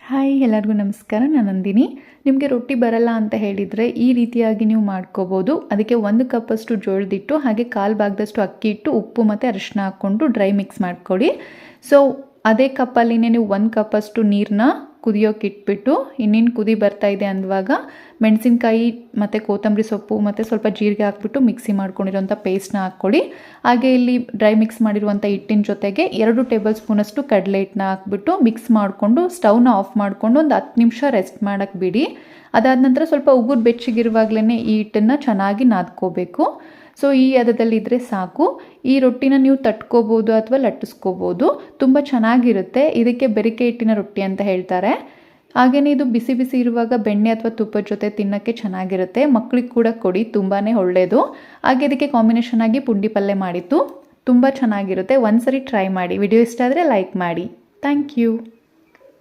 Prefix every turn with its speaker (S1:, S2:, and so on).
S1: Hi ಎಲ್ಲರಿಗೂ ನಮಸ್ಕಾರ. ನಾನು ನಂದಿನಿ. ನಿಮಗೆ ರೊಟ್ಟಿ ಬರಲ್ಲ ಅಂತ ಹೇಳಿದರೆ ಈ ರೀತಿಯಾಗಿ ನೀವು ಮಾಡ್ಕೋಬೋದು. ಅದಕ್ಕೆ 1 ಕಪ್ಪಷ್ಟು ಜೋಳದಿಟ್ಟು ಹಾಗೆ 1/4 ಭಾಗದಷ್ಟು ಅಕ್ಕಿ ಹಿಟ್ಟು, ಉಪ್ಪು ಮತ್ತು ಅರಿಶಿನ ಹಾಕ್ಕೊಂಡು ಡ್ರೈ ಮಿಕ್ಸ್ ಮಾಡ್ಕೊಳ್ಳಿ. ಸೊ ಅದೇ ಕಪ್ಪಲ್ಲಿನೇ ನೀವು 1 ಕಪ್ಪಷ್ಟು ನೀರನ್ನ ಕುದಿಯೋಕೆ ಇಟ್ಬಿಟ್ಟು ಇನ್ನೇನು ಕುದಿ ಬರ್ತಾ ಇದೆ ಅಂದಾಗ ಮೆಣಸಿನ್ಕಾಯಿ ಮತ್ತು ಕೊತ್ತಂಬರಿ ಸೊಪ್ಪು ಮತ್ತು ಸ್ವಲ್ಪ ಜೀರಿಗೆ ಹಾಕ್ಬಿಟ್ಟು ಮಿಕ್ಸಿ ಮಾಡ್ಕೊಂಡಿರೋಂಥ ಪೇಸ್ಟ್ನ ಹಾಕ್ಕೊಳ್ಳಿ. ಹಾಗೆ ಇಲ್ಲಿ ಡ್ರೈ ಮಿಕ್ಸ್ ಮಾಡಿರುವಂಥ ಹಿಟ್ಟಿನ ಜೊತೆಗೆ 2 ಟೇಬಲ್ ಸ್ಪೂನಷ್ಟು ಕಡಲೆ ಹಿಟ್ಟನ್ನ ಹಾಕ್ಬಿಟ್ಟು ಮಿಕ್ಸ್ ಮಾಡಿಕೊಂಡು ಸ್ಟವ್ನ ಆಫ್ ಮಾಡಿಕೊಂಡು ಒಂದು 10 ನಿಮಿಷ ರೆಸ್ಟ್ ಮಾಡೋಕ್ಕೆ ಬಿಡಿ. ಅದಾದ ನಂತರ ಸ್ವಲ್ಪ ಉಗುರು ಬೆಚ್ಚಗಿರುವಾಗಲೇ ಈ ಹಿಟ್ಟನ್ನು ಚೆನ್ನಾಗಿ ನಾದ್ಕೋಬೇಕು. ಸೊ ಈ ಹದದಲ್ಲಿದ್ದರೆ ಸಾಕು. ಈ ರೊಟ್ಟಿನ ನೀವು ತಟ್ಕೋಬೋದು ಅಥವಾ ಲಟ್ಟಿಸ್ಕೋಬೋದು. ತುಂಬ ಚೆನ್ನಾಗಿರುತ್ತೆ. ಇದಕ್ಕೆ ಬೆರಿಕೆ ಹಿಟ್ಟಿನ ರೊಟ್ಟಿ ಅಂತ ಹೇಳ್ತಾರೆ. ಹಾಗೆಯೇ ಇದು ಬಿಸಿ ಬಿಸಿ ಇರುವಾಗ ಬೆಣ್ಣೆ ಅಥವಾ ತುಪ್ಪದ ಜೊತೆ ತಿನ್ನೋಕ್ಕೆ ಚೆನ್ನಾಗಿರುತ್ತೆ. ಮಕ್ಕಳಿಗೆ ಕೂಡ ಕೊಡಿ, ತುಂಬಾ ಒಳ್ಳೆಯದು. ಹಾಗೆ ಇದಕ್ಕೆ ಕಾಂಬಿನೇಷನ್ ಆಗಿ ಪುಂಡಿ ಪಲ್ಯ ಮಾಡಿತ್ತು. ತುಂಬ ಚೆನ್ನಾಗಿರುತ್ತೆ. ಒಂದ್ಸರಿ ಟ್ರೈ ಮಾಡಿ. ವಿಡಿಯೋ ಇಷ್ಟ ಆದರೆ ಲೈಕ್ ಮಾಡಿ. Thank you.